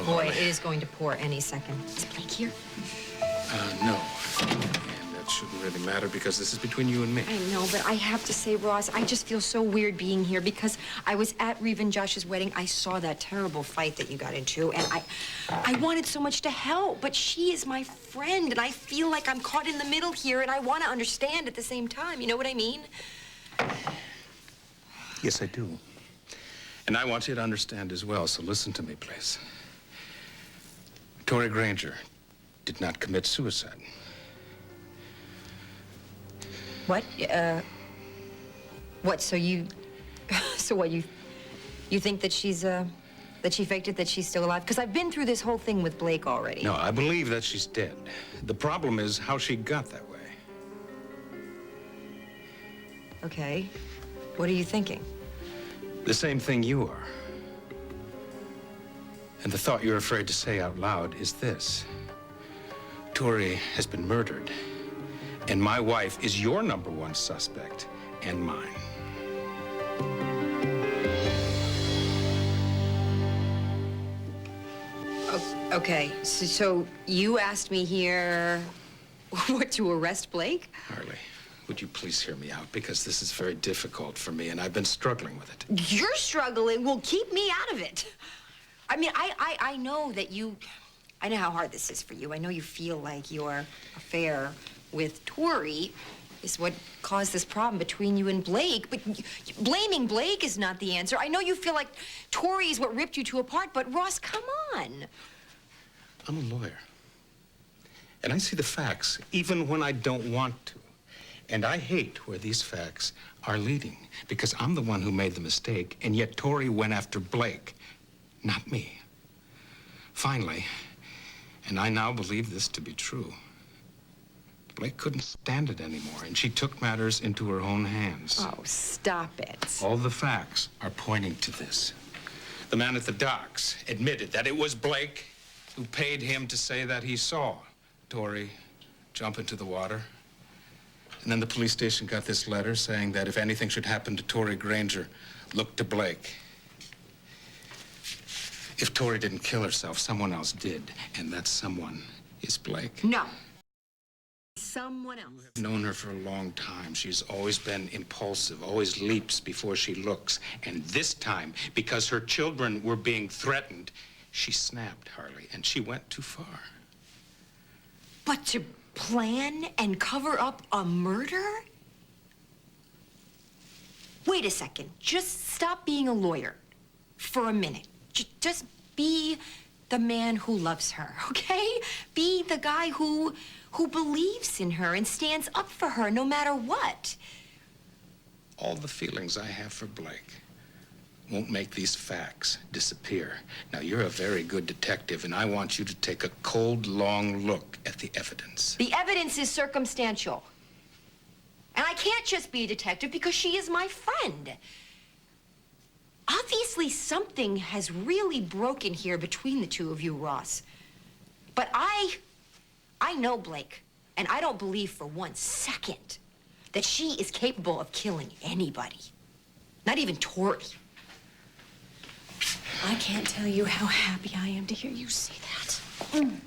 Oh, boy, it is going to pour any second. Is Blake here? No. And that shouldn't really matter because this is between you and me. I know, but I have to say, Ross, I just feel so weird being here because I was at Reeve and Josh's wedding. I saw that terrible fight that you got into, and I wanted so much to help, but she is my friend, and I feel like I'm caught in the middle here, and I want to understand at the same time. You know what I mean? Yes, I do. And I want you to understand as well, so listen to me, please. Tory Granger did not commit suicide. What? What, so you... So what, you think that she's, that she faked it, that she's still alive? Because I've been through this whole thing with Blake already. No, I believe that she's dead. The problem is how she got that way. Okay. What are you thinking? The same thing you are. And the thought you're afraid to say out loud is this. Tory has been murdered, and my wife is your #1 suspect, and mine. Okay, so you asked me here, what, to arrest Blake? Harley, would you please hear me out? Because this is very difficult for me, and I've been struggling with it. You're struggling? Well, keep me out of it. I mean, I know that you... I know how hard this is for you. I know you feel like your affair with Tory is what caused this problem between you and Blake, but blaming Blake is not the answer. I know you feel like Tory is what ripped you two apart, but Ross, come on. I'm a lawyer, and I see the facts, even when I don't want to. And I hate where these facts are leading, because I'm the one who made the mistake, and yet Tory went after Blake, not me. Finally, and I now believe this to be true, Blake couldn't stand it anymore, and she took matters into her own hands. Oh, stop it. All the facts are pointing to this. The man at the docks admitted that it was Blake who paid him to say that he saw Tory jump into the water. And then the police station got this letter saying that if anything should happen to Tory Granger, look to Blake. If Tory didn't kill herself, someone else did, and that someone is Blake. No. Someone else. I've known her for a long time. She's always been impulsive, always leaps before she looks. And this time, because her children were being threatened, she snapped, Harley, and she went too far. But to plan and cover up a murder? Wait a second. Just stop being a lawyer for a minute. Just be the man who loves her, okay? Be the guy who believes in her and stands up for her no matter what. All the feelings I have for Blake won't make these facts disappear. Now, you're a very good detective, and I want you to take a cold, long look at the evidence. The evidence is circumstantial. And I can't just be a detective because she is my friend. Obviously, something has really broken here between the two of you, Ross. But I know Blake, and I don't believe for 1 second that she is capable of killing anybody. Not even Tory. I can't tell you how happy I am to hear you say that.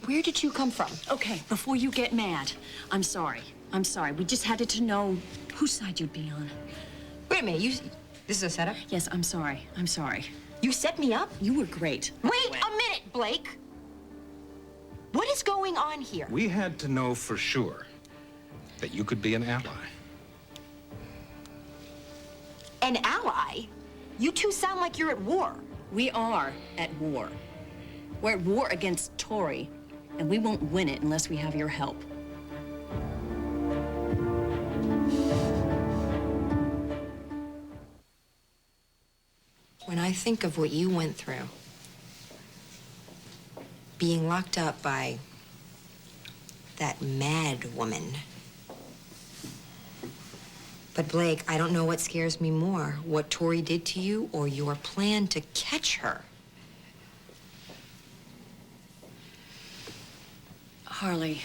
Where did you come from? Okay, before you get mad, I'm sorry. I'm sorry. We just had to know whose side you'd be on. Wait a minute, this is a setup? Yes, I'm sorry. I'm sorry. You set me up? You were great. Wait a minute, Blake. What is going on here? We had to know for sure that you could be an ally. An ally? You two sound like you're at war. We are at war. We're at war against Tory, and we won't win it unless we have your help. When I think of what you went through, being locked up by that mad woman. But Blake, I don't know what scares me more, what Tory did to you or your plan to catch her. Harley,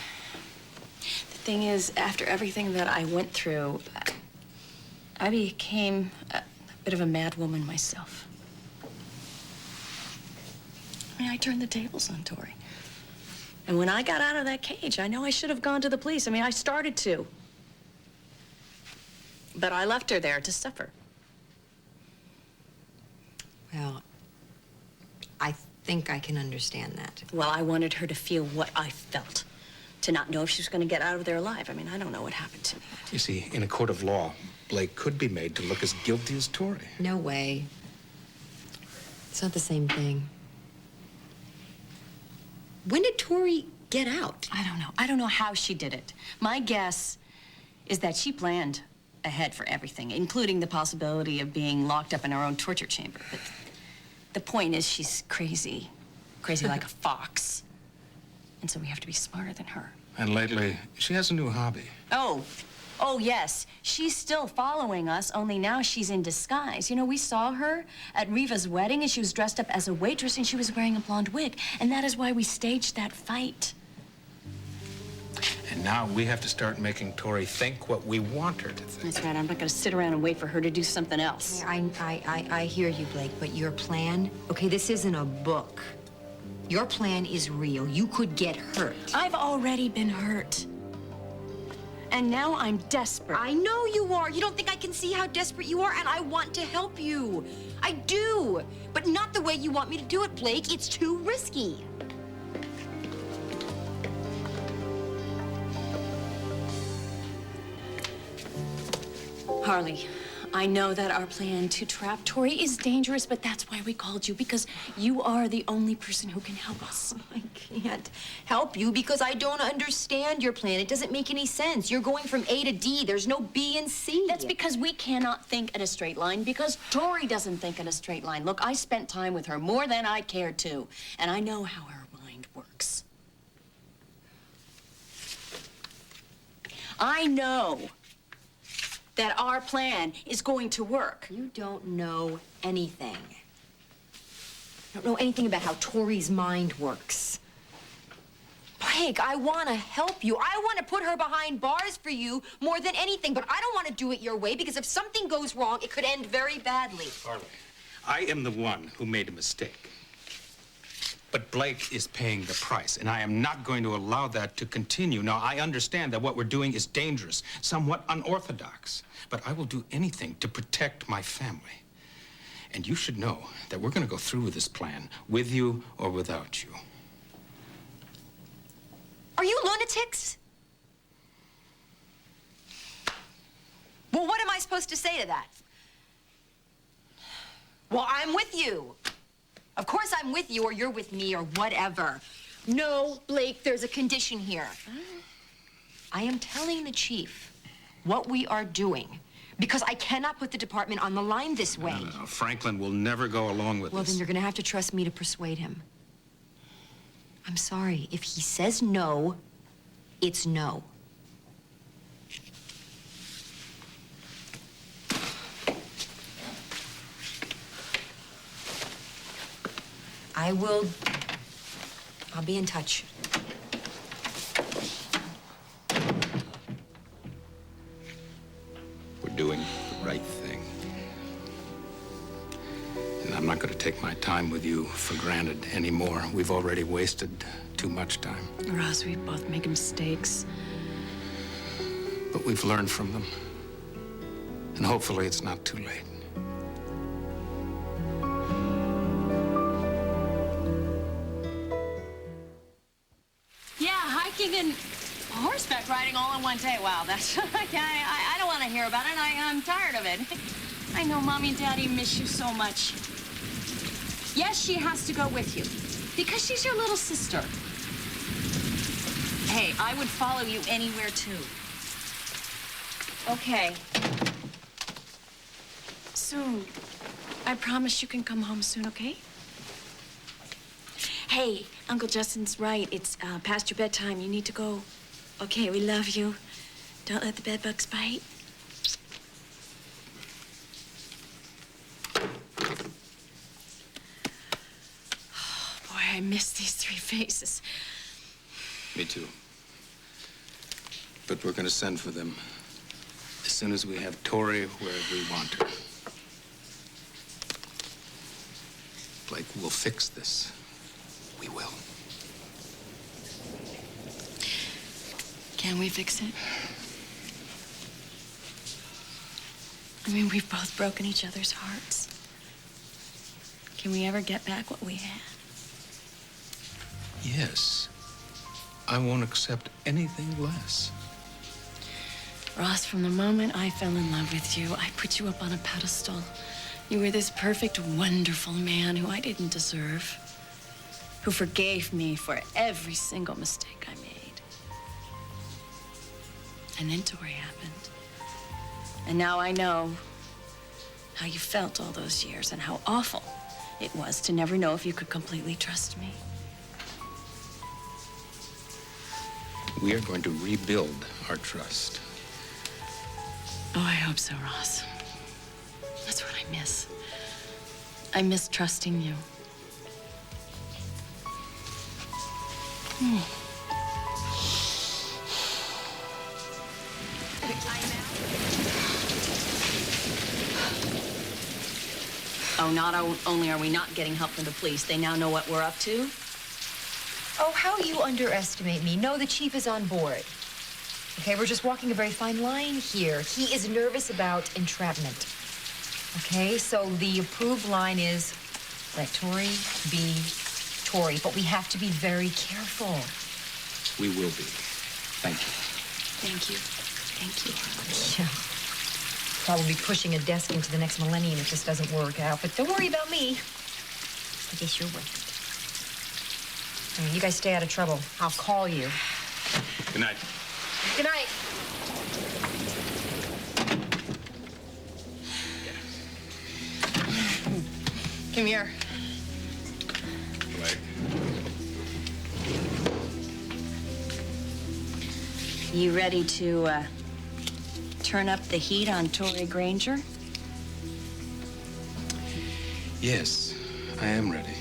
the thing is, after everything that I went through, I became a bit of a mad woman myself. I mean, I turned the tables on Tory. And when I got out of that cage, I know I should have gone to the police. I mean, I started to. But I left her there to suffer. Well, I think I can understand that. Well, I wanted her to feel what I felt. To not know if she was going to get out of there alive. I mean, I don't know what happened to me. You see, in a court of law, Blake could be made to look as guilty as Tory. No way. It's not the same thing. When did Tory get out? I don't know. I don't know how she did it. My guess is that she planned ahead for everything, including the possibility of being locked up in her own torture chamber. But the point is she's crazy. Crazy like a fox. And so we have to be smarter than her. And lately, she has a new hobby. Oh, yes. She's still following us, only now she's in disguise. You know, we saw her at Riva's wedding, and she was dressed up as a waitress, and she was wearing a blonde wig. And that is why we staged that fight. And now we have to start making Tory think what we want her to think. That's right. I'm not going to sit around and wait for her to do something else. I hear you, Blake, but your plan, okay, this isn't a book. Your plan is real. You could get hurt. I've already been hurt. And now I'm desperate. I know you are. You don't think I can see how desperate you are, and I want to help you. I do. But not the way you want me to do it, Blake. It's too risky. Harley, I know that our plan to trap Tory is dangerous, but that's why we called you, because you are the only person who can help us. I can't help you because I don't understand your plan. It doesn't make any sense. You're going from A to D. There's no B and C. That's because we cannot think in a straight line, because Tory doesn't think in a straight line. Look, I spent time with her more than I cared to, and I know how her mind works. I know that our plan is going to work. You don't know anything. You don't know anything about how Tory's mind works. Blake, I want to help you. I want to put her behind bars for you more than anything, but I don't want to do it your way because if something goes wrong, it could end very badly. Harley, I am the one who made a mistake. But Blake is paying the price, and I am not going to allow that to continue. Now, I understand that what we're doing is dangerous, somewhat unorthodox, but I will do anything to protect my family. And you should know that we're going to go through with this plan, with you or without you. Are you lunatics? Well, what am I supposed to say to that? Well, I'm with you. Of course I'm with you, or you're with me, or whatever. No, Blake, there's a condition here. I am telling the chief what we are doing because I cannot put the department on the line this way. No. Franklin will never go along with Well, this. then you're going to have to trust me to persuade him. I'm sorry. If he says no, it's no. I'll be in touch. We're doing the right thing. And I'm not going to take my time with you for granted anymore. We've already wasted too much time. Ross, we both make mistakes. But we've learned from them. And hopefully it's not too late. Yeah, hiking and horseback riding all in one day. Wow, that's... I don't want to hear about it. I'm tired of it. I know Mommy and Daddy miss you so much. Yes, she has to go with you because she's your little sister. Hey, I would follow you anywhere, too. Okay. Soon. I promise you can come home soon, okay? Hey, Uncle Justin's right. It's past your bedtime. You need to go. Okay, we love you. Don't let the bedbugs bite. Oh, boy, I miss these three faces. Me too. But we're going to send for them as soon as we have Tory where we want her. Blake, we'll fix this. We will. Can we fix it? I mean, we've both broken each other's hearts. Can we ever get back what we had? Yes. I won't accept anything less. Ross, from the moment I fell in love with you, I put you up on a pedestal. You were this perfect, wonderful man who I didn't deserve, who forgave me for every single mistake I made. And then Tory happened. And now I know how you felt all those years and how awful it was to never know if you could completely trust me. We are going to rebuild our trust. Oh, I hope so, Ross. That's what I miss. I miss trusting you. Oh, not only are we not getting help from the police, they now know what we're up to. Oh, how you underestimate me. No, the chief is on board. Okay, we're just walking a very fine line here. He is nervous about entrapment. Okay, so the approved line is let Tory be Tory, but we have to be very careful. We will be. Thank you. Thank you. Thank you. Yeah. Probably pushing a desk into the next millennium if this doesn't work out, but don't worry about me. I guess you're worth it. I mean, you guys stay out of trouble. I'll call you. Good night. Good night. Come here. Blake. You ready to turn up the heat on Tory Granger? Yes, I am ready.